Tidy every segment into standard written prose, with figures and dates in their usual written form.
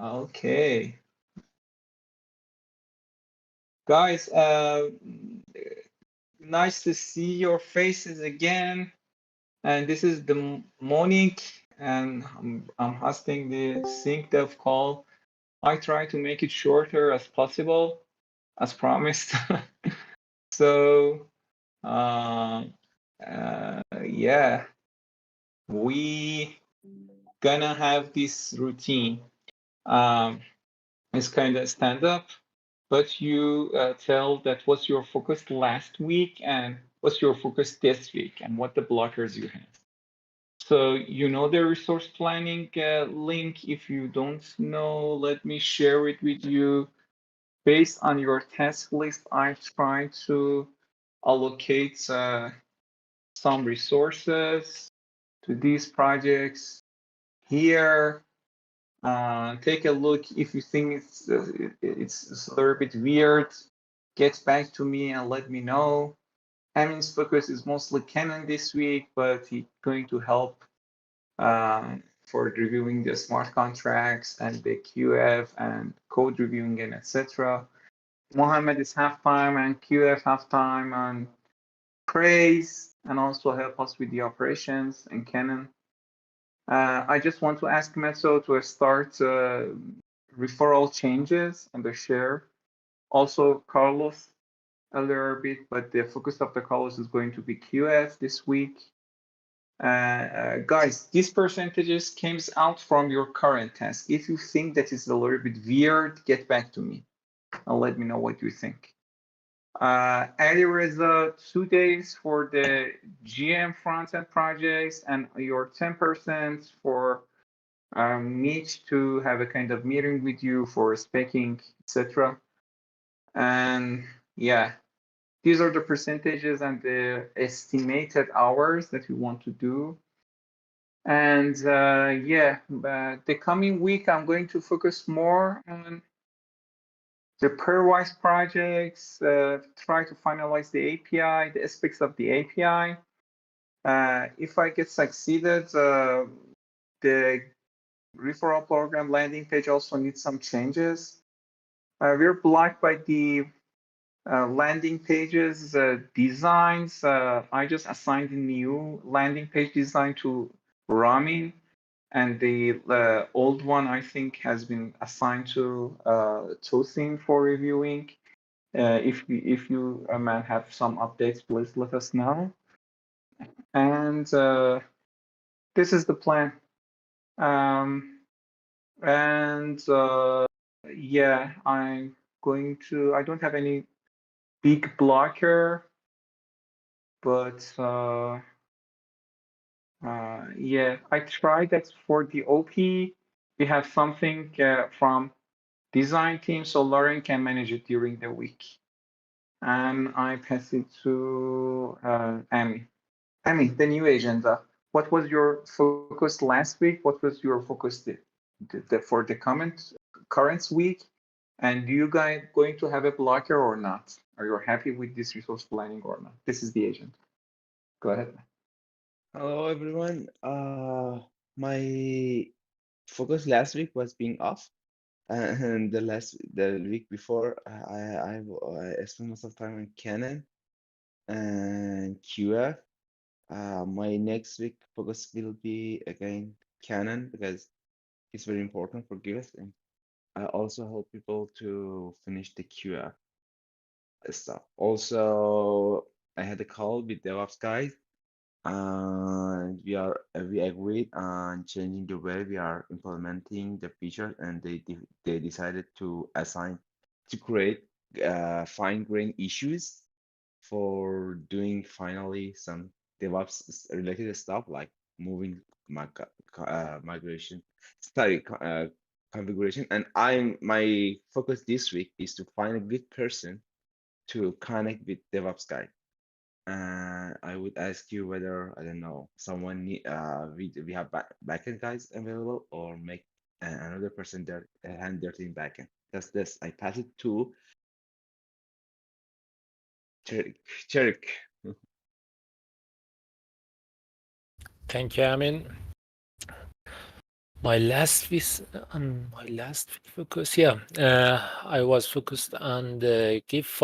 Okay. Guys, nice to see your faces again. And this is the morning, and I'm hosting the Sync Dev call. I try to make it shorter as possible, as promised. So, yeah, we gonna have this routine. It's kind of stand up, but you tell that what's your focus last week and what's your focus this week and what the blockers you have. So you know the resource planning link. If you don't know, let me share it with you. Based on your task list, I try to allocate some resources to these projects here. Take a look. If you think it's a little bit weird, get back to me and let me know. Amin's focus is mostly Canon this week, but he's going to help for reviewing the smart contracts and the QF and code reviewing and etc. Mohammed is half-time and QF half-time on praise and also help us with the operations and Canon. I just want to ask Meso to start referral changes and the share. Also Carlos a little bit, but the focus of the Carlos is going to be QF this week. Guys, these percentages came out from your current task. If you think that is a little bit weird, get back to me and let me know what you think. Ali Reza, 2 days for the GM front-end projects and your 10% for Meet to have a kind of meeting with you for speaking, etc. And yeah, these are the percentages and the estimated hours that we want to do. And yeah, the coming week, I'm going to focus more on the pairwise projects, try to finalize the API, the aspects of the API. If I get succeeded, the referral program landing page also needs some changes. We're blocked by the landing pages designs. I just assigned a new landing page design to Rami, and the old one I think has been assigned to Tosin for reviewing. If you man have some updates, please let us know. And this is the plan. And yeah, I'm going to. I don't have any big blocker, but yeah, I tried that for the OP. We have something from design team, so Lauren can manage it during the week. And I pass it to Amy. Amy, the new agenda. What was your focus last week? What was your focus for the current week? And do you guys going to have a blocker or not? Are you happy with this resource planning or not? This is the agent. Go ahead. Hello everyone. My focus last week was being off, and the week before I spent most of time on Canon and QF. My next week focus will be again Canon because it's very important for Giveth, and I also help people to finish the QF stuff. Also, I had a call with DevOps guys, and we agreed on changing the way we are implementing the features, and they decided to create fine-grained issues for doing finally some DevOps related stuff like moving migration, configuration. And my focus this week is to find a good person to connect with DevOps guy. I would ask you whether, I don't know, someone we have backend guys available, or make another person there hand their team backend. That's this. I pass it to Cherik. Thank you, Amin. My last my last focus, yeah, I was focused on the GIF,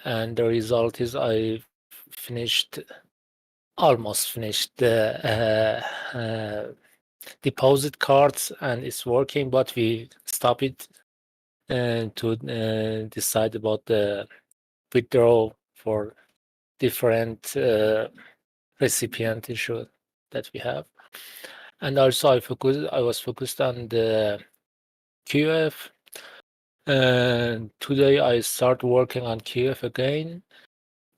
and the result is I finished, almost finished the deposit cards, and it's working, but we stop it to decide about the withdrawal for different recipient issue that we have. And also I was focused on the QF. And today I start working on QF again,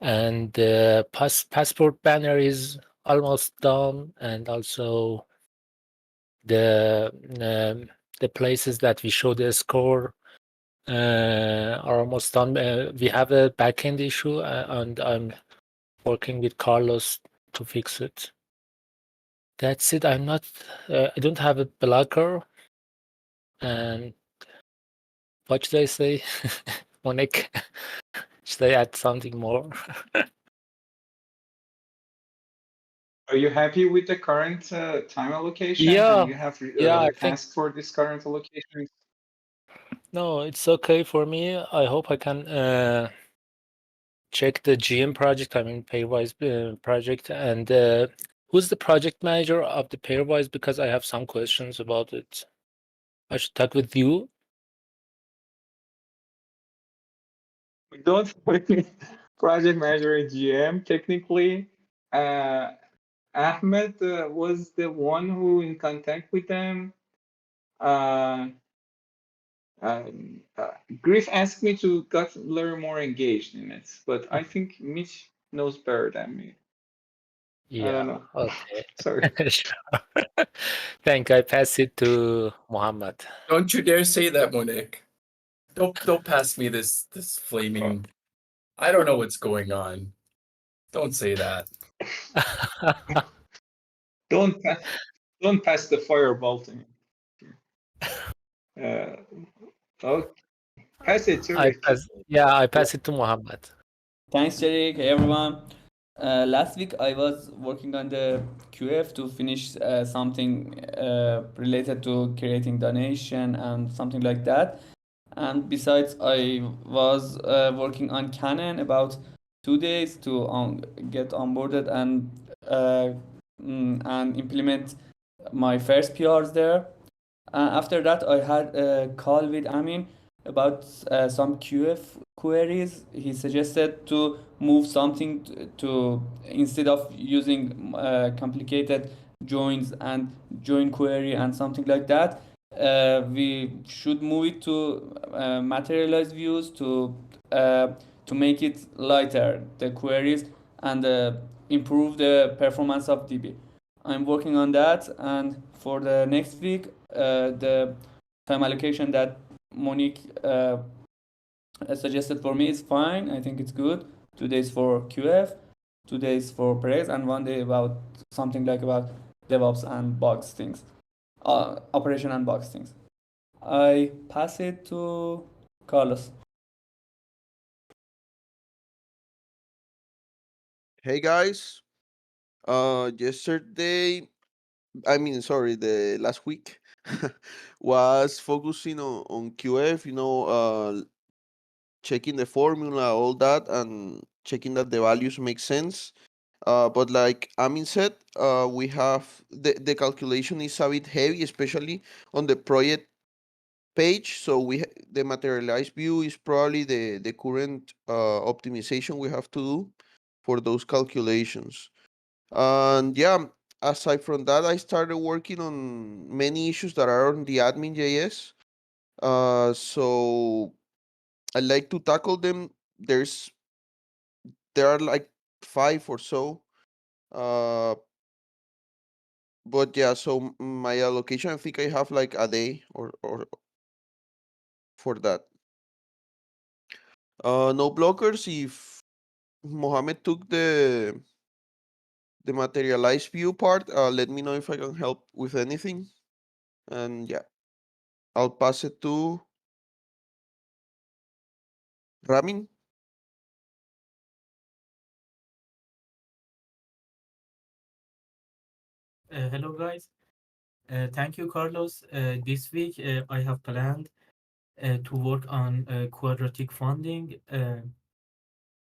and the passport banner is almost done, and also the the places that we show the score are almost done. We have a backend issue, and I'm working with Carlos to fix it. That's it. I don't have a blocker. And what should I say, Monique? Should I add something more? Are you happy with the current time allocation and Yeah, you have yeah, I the think task for this current allocation? no, it's okay for me. I hope I can check the GM project, I mean Pairwise project, and who's the project manager of the Pairwise? Because I have some questions about it. I should talk with you. We don't have any project manager and GM technically. Uh, Ahmed was the one who in contact with them. Uh, uh, Griff asked me to get a little more engaged in it, but I think Mitch knows better than me. I don't Yeah, know. okay. Sorry. Sure. Thank I pass it to Muhammad. Don't you dare say that, Monique. Don't pass me this flaming. I don't know what's going on. Don't say that. Don't pass, don't pass the fireball to me. Uh, okay. Pass it to Rick. I Yeah. pass it to Muhammad. Thanks, Jerick. Hey, everyone. Last week I was working on the QF to finish something related to creating donation and something like that. And besides, I was working on Canon about 2 days to get onboarded uh, and implement my first PRs there. After that, I had a call with Amin about some QF queries. He suggested to move something to instead of using complicated joins and join query and something like that. We should move it to materialized views uh, to make it lighter the queries and improve the performance of DB. I'm working on that, and for the next week, the time allocation that Monique suggested for me is fine. I think it's good. 2 days for QF, 2 days for praise, and 1 day about something like about DevOps and bugs things, operation and bugs things. I pass it to Carlos. Hey guys, yesterday, I mean, sorry, the last week was focusing on QF, checking the formula, all that, and checking that the values make sense. But like Amin said, we have the calculation is a bit heavy, especially on the project page. So the materialized view is probably the current optimization we have to do for those calculations. And yeah, aside from that, I started working on many issues that are on the admin JS. So I like to tackle them. There are like five or so. Uh, but yeah, so my allocation, I think I have like a day or for that. No blockers. If Mohammed took the materialized view part, let me know if I can help with anything. And yeah, I'll pass it to Ramin. Hello guys. Thank you, Carlos. This week, I have planned to work on quadratic funding,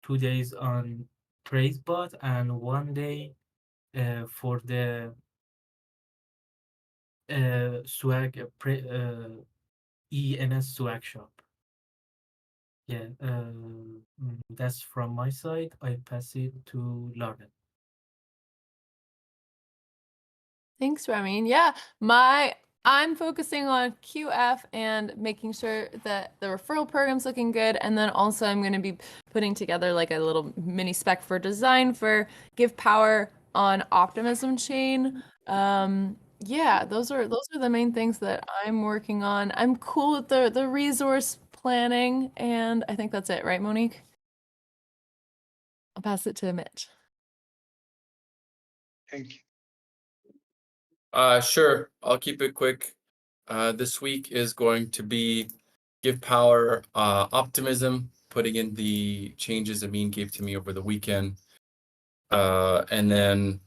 2 days on PraiseBot, and 1 day for the swag ENS swag shop. Yeah, that's from my side. I pass it to Lauren. Thanks, Ramin. Yeah, I'm focusing on QF and making sure that the referral program's looking good, and then also I'm going to be putting together like a little mini spec for design for Give Power on Optimism chain. Yeah, those are the main things that I'm working on. I'm cool with the resource planning, and I think that's it, right, Monique? I'll pass it to Mitch. Thank you. Sure. I'll keep it quick. This week is going to be Give Power Optimism, putting in the changes Amin gave to me over the weekend. And then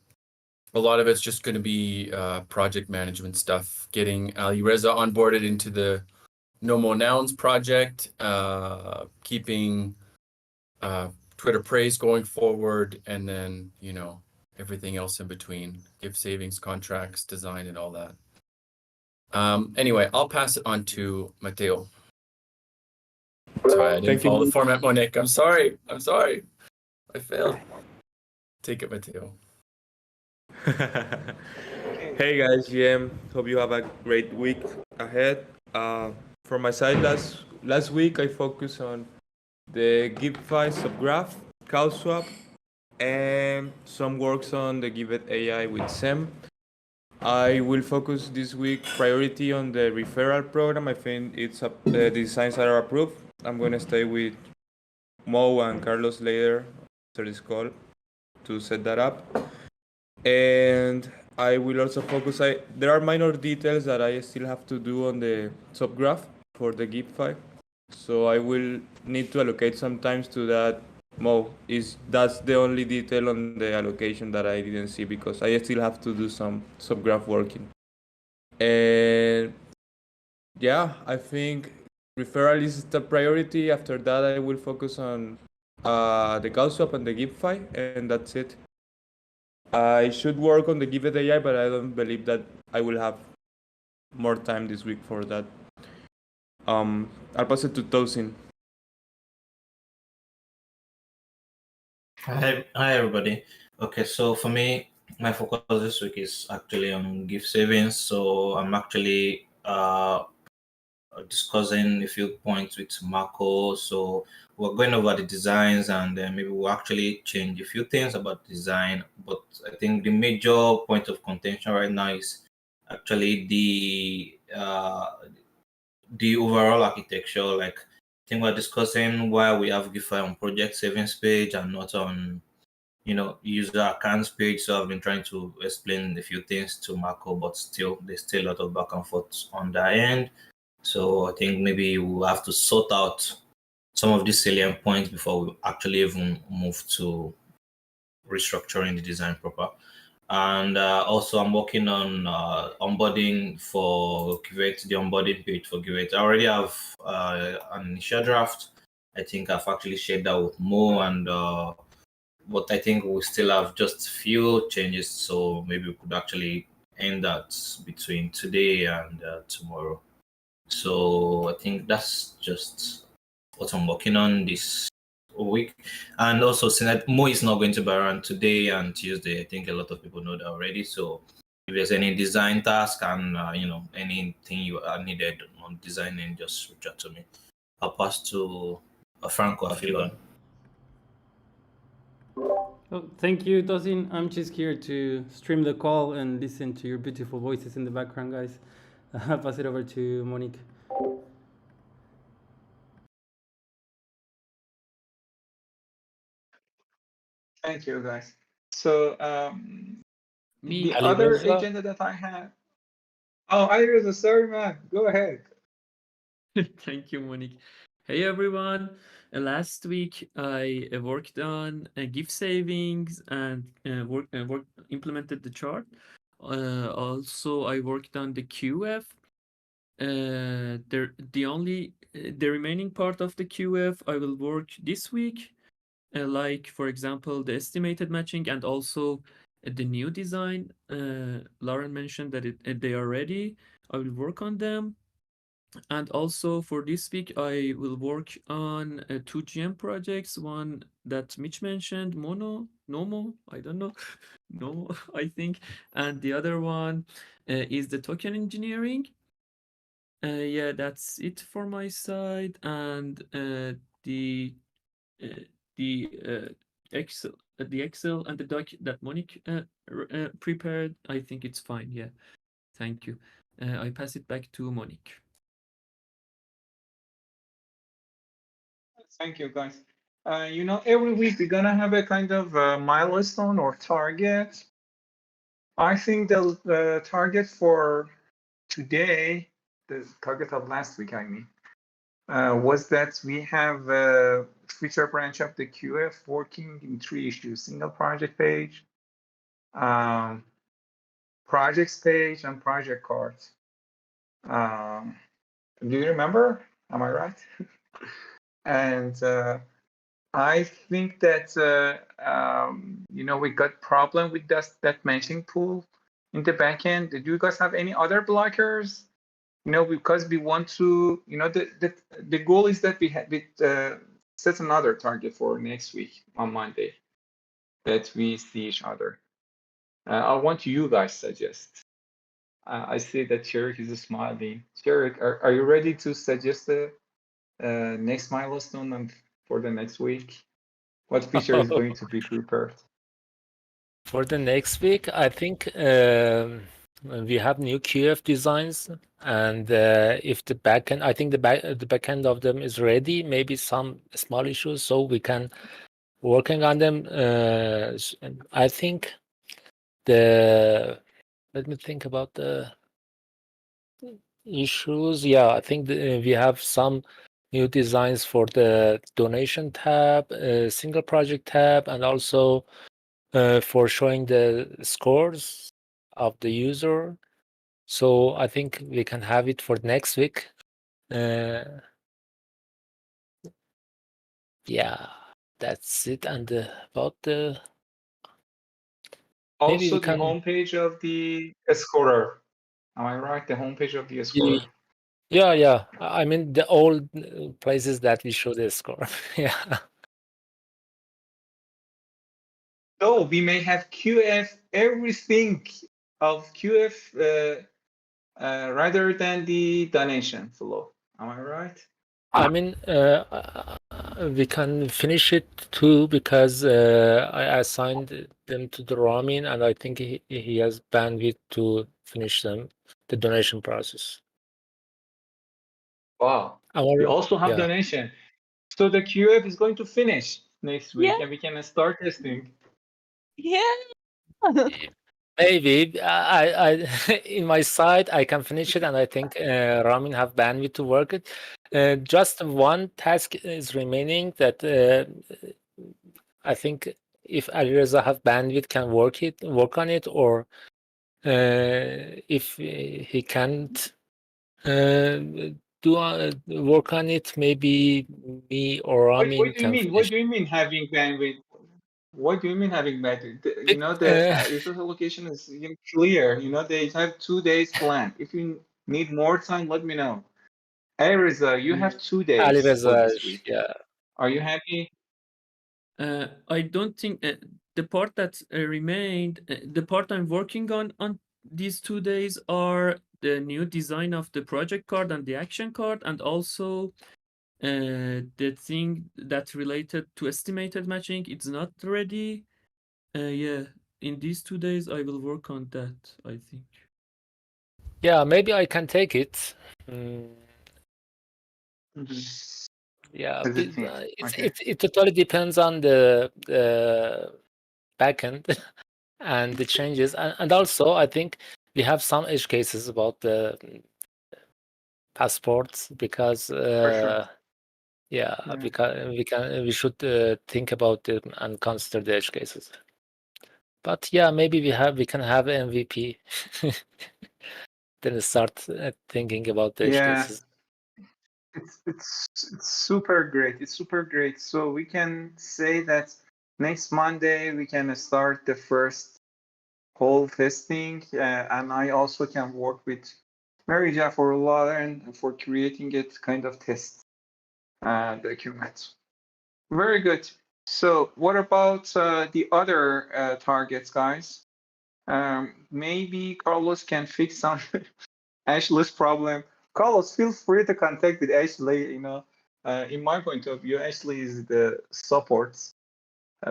a lot of it's just going to be project management stuff, getting Ali Reza onboarded into the No More Nouns project, keeping Twitter praise going forward, and then, everything else in between, give savings contracts, design, and all that. Anyway, I'll pass it on to Mateo. Sorry, I didn't follow the format, Monique. I'm sorry. I failed. Take it, Mateo. Hey guys, GM. Hope you have a great week ahead. From my side, last week I focused on the Giveth subgraph, CalSwap, and some works on the Giveth AI with SEM. I will focus this week priority on the referral program. I think the designs are approved. I'm gonna stay with Mo and Carlos later after this call to set that up. And I will also focus. There are minor details that I still have to do on the subgraph for the Giveth. So I will need to allocate some time to that. Mo, that's the only detail on the allocation that I didn't see because I still have to do some subgraph working. And yeah, I think referral is the priority. After that, I will focus on the CalSwap and the Giveth, and that's it. I should work on the Giveth AI, but I don't believe that I will have more time this week for that. I'll pass it to Tosin. Hi everybody. Okay, so for me, my focus this week is actually on gift savings. So I'm actually discussing a few points with Marco. So we're going over the designs, and maybe we'll actually change a few things about design. But I think the major point of contention right now is actually the overall architecture. Like, I think we're discussing why we have Giveth on project savings page and not on user accounts page. So I've been trying to explain a few things to Marco, but there's still a lot of back and forth on that end. So I think maybe we'll have to sort out some of these salient points before we actually even move to restructuring the design proper. And also I'm working on onboarding for Giveth, the onboarding page for Giveth. I already have an initial draft. I think I've actually shared that with Mo, and but I think we still have just a few changes, so maybe we could actually end that between today and tomorrow. So I think that's just what I'm working on this week. And also, since Mo is not going to be around today and Tuesday, I think a lot of people know that already. So if there's any design task and anything you are needed on designing, just reach out to me. I'll pass to Franco Afilion. Oh, thank you, Tosin. I'm just here to stream the call and listen to your beautiful voices in the background, guys. I'll pass it over to Monique. Thank you, guys. So the Ali other Reza. agenda that I had. Oh, Ali Reza, sorry, man. Go ahead. Thank you, Monique. Hey, everyone. Last week, I worked on gift savings and implemented the chart. Also, I worked on the QF. The remaining part of the QF I will work this week, like for example the estimated matching and also the new design. Lauren mentioned that they are ready. I will work on them. And also for this week, I will work on two GM projects. One that Mitch mentioned, Nomo, I don't know, Nomo, I think. And the other one is the token engineering. Yeah, that's it for my side. And the uh, the uh, Excel and the doc that Monique prepared, I think it's fine. Yeah, thank you. I pass it back to Monique. Thank you, guys. Every week we're gonna have a kind of milestone or target. I think the target for today, the target of last week, I mean, was that we have a feature branch of the QF working in 3 issues: single project page, projects page, and project cards. Do you remember? Am I right? And I think that we got problem with that matching pool in the backend. Did you guys have any other blockers? Because we want to, the goal is that we set another target for next week on Monday that we see each other. I want you guys suggest. I see that Cherrik is smiling. Cherrik, are you ready to suggest the next milestone and for the next week? What feature is going to be prepared? For the next week, I think we have new QF designs, and if the backend, I think the backend of them is ready. Maybe some small issues, so we can working on them. I think let me think about the issues. Yeah, I think we have some new designs for the donation tab, single project tab, and also for showing the scores of the user. So I think we can have it for next week. Yeah, that's it. And about the maybe Also, we the can. homepage of the scorer. Am I right? The homepage of the scorer. Yeah. I mean the old places that we show the score. Yeah. So we may have QF everything of QF rather than the donation flow. Am I right? I mean, we can finish it too because I assigned them to the Ramin, and I think he has bandwidth to finish them, the donation process. Wow. We also have donation. So the QF is going to finish next week, and we can start testing. Yeah. Maybe I in my side I can finish it, and I think Ramin have bandwidth to work it. Just one task is remaining that I think if Alireza have bandwidth can work on it, or if he can't work on it, maybe me or Ramin What do you can mean? What finish. do you mean having bandwidth? What do you mean having bandwidth? The resource allocation is clear. They have 2 days planned. If you need more time, let me know. Hey, Reza, you have 2 days for Alireza, this week. yeah. Are you happy? I don't think the part that remained, the part I'm working on these 2 days are the new design of the project card and the action card, and also the thing that's related to estimated matching. It's not ready. Yeah, in these 2 days I will work on that, I think. Yeah, maybe I can take it. Yeah, it totally depends on the backend and the changes, and also I think we have some edge cases about the passports because sure. because we should think about them and consider the edge cases. But yeah, maybe we can have MVP. Then start thinking about the edge cases. It's super great. It's super great. So we can say that next Monday we can start the first whole testing, and I also can work with Marija for learn for creating it kind of test document. Very good. So what about the other targets, guys? Maybe Carlos can fix some Ashley's problem. Carlos, feel free to contact with Ashley. In my point of view, Ashley is the support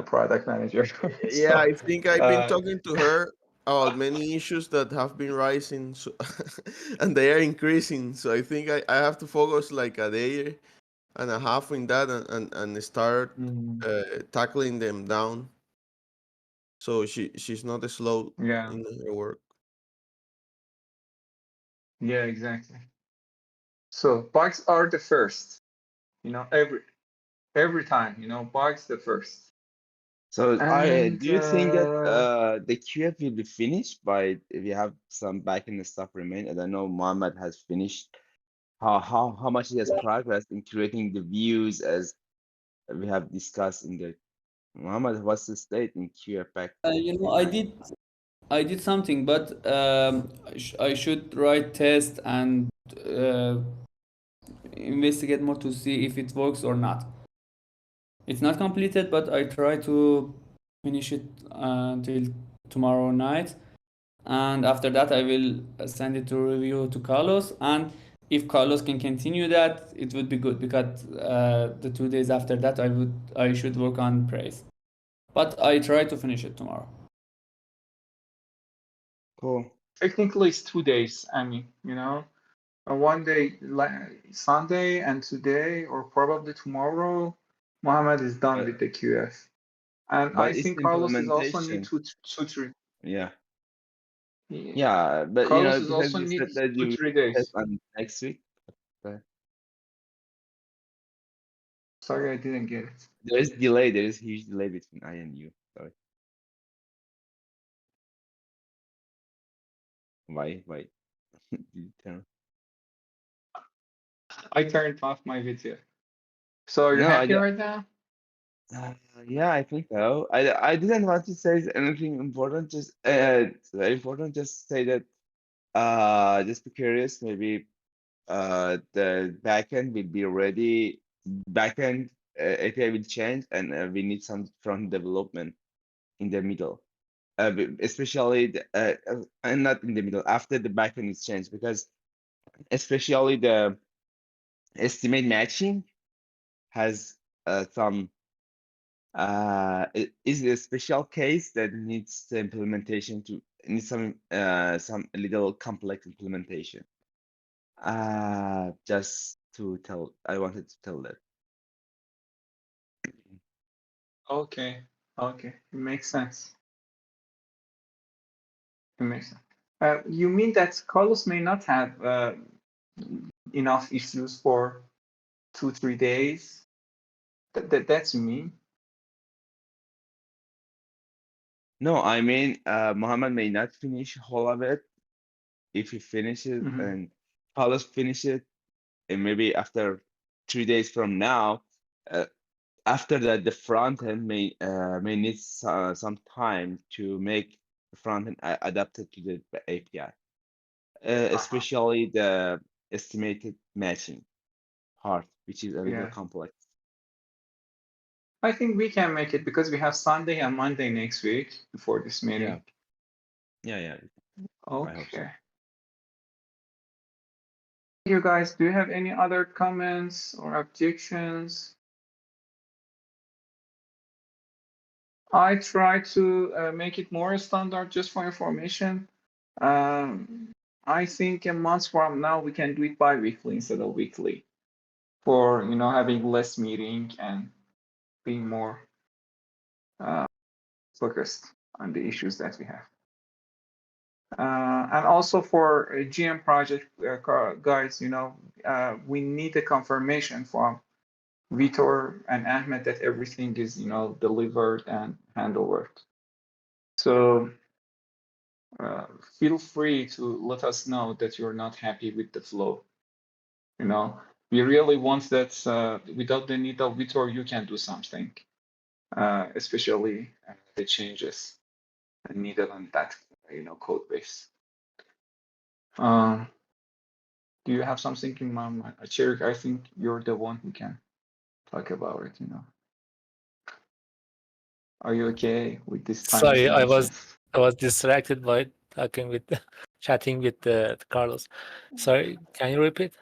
product manager. Yeah, I think I've been Uh, talking to her about many issues that have been rising, so, and they are increasing. So I think I have to focus like a day and a half in that and start tackling them down. So she's not slow yeah, in her work. yeah, exactly. So bugs are the first. Every time. Bugs the first. So And do you think that the QF will be finished by we have some backend stuff remain? And I know Mohammed has finished. How much he has progressed in creating the views as we have discussed in the Mohammed, what's the state in QF back? I did something, but I should write test and investigate more to see if it works or not. It's not completed, but I try to finish it until tomorrow night, and after that I will send it to review to Carlos. And if Carlos can continue that, it would be good, because the 2 days after that I should work on praise. But I try to finish it tomorrow. Cool. technically it's 2 days. I mean, one day, Sunday and today, or probably tomorrow, Mohammed is done with the QF. And I But it's think Carlos is also need implementation. two, three. Yeah. Yeah. Yeah, but Carlos is because also you need said that two, you 3 days. test on next week. But Sorry, I didn't get it. there is delay. There is huge delay between I and you. Sorry. Why? Why? Did you turn? I turned off my video. So are you No, happy right now? yeah, I think so. I didn't want to say anything important. Just very important. Just say that. Just be curious. Maybe the backend will be ready. Backend API will change, and we need some front development in the middle. Especially and not in the middle, after the backend is changed, because especially the estimate matching has some it is a special case that needs the implementation to need some little complex implementation. Just to tell, I wanted to tell that. Okay. Okay. It makes sense. It makes sense. You mean that Carlos may not have enough issues for 2, 3 days? That's me. No, I mean, Muhammad may not finish all of it. If he finishes and Carlos finishes, and maybe after 3 days from now, after that, the front end may need some time to make the front end adapted to the API, especially the estimated matching part, which is a little Yeah. complex. I think we can make it because we have Sunday and Monday next week before this meeting. Yeah. I hope so. Okay. You guys, do you have any other comments or objections? I try to make it more standard just for information. I think a month from now we can do it bi-weekly instead of weekly for having less meeting and being more focused on the issues that we have. And also for a GM project, guys, we need a confirmation from Vitor and Ahmed that everything is, delivered and handled. So feel free to let us know that you're not happy with the flow. We really want that without the need of Vitor, you can do something, especially the changes needed on that code base. Do you have something in mind, Cherik? I think you're the one who can talk about it. Are you okay with this time Sorry, I estimation? was distracted by talking with chatting with Carlos. Sorry, can you repeat?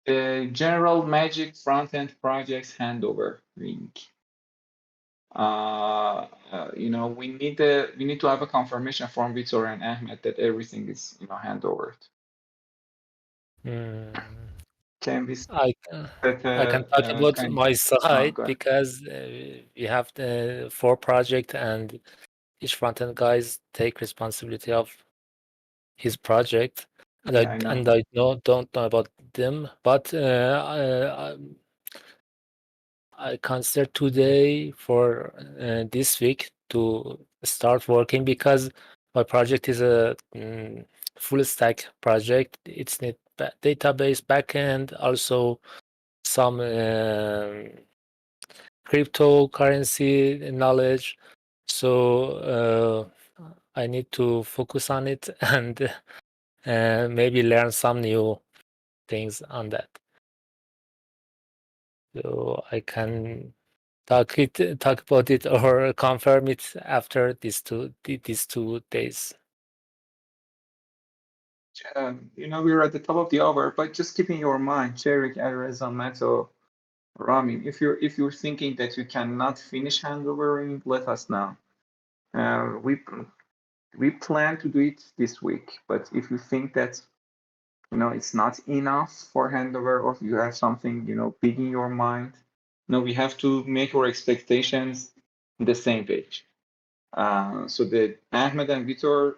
The general Magic front-end projects handover link. We need to have a confirmation from Vitor and Ahmed that everything is handovered. Can we I can talk about my side because we have the 4 project and each front-end guys take responsibility of his project, and I don't know about them, but I consider today for this week to start working because my project is a full stack project. It's need database backend, also some cryptocurrency knowledge. So I need to focus on it and maybe learn some new things on that. So I can talk about it or confirm it after these 2 days. We're at the top of the hour, but just keep in your mind, Cherik, Areza, Mato, Rami, if you're thinking that you cannot finish handovering, let us know. We plan to do it this week, but if you think that it's not enough for handover, or if you have something big in your mind, we have to make our expectations the same page. So that Ahmed and Vitor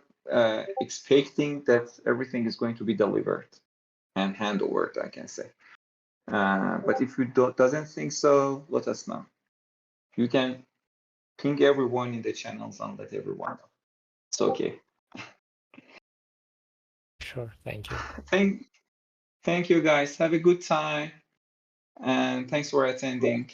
expecting that everything is going to be delivered and handovered, I can say. But if you doesn't think so, let us know. You can ping everyone in the channels and let everyone know. It's okay. Sure, thank you. Thank you, guys. Have a good time, and thanks for attending.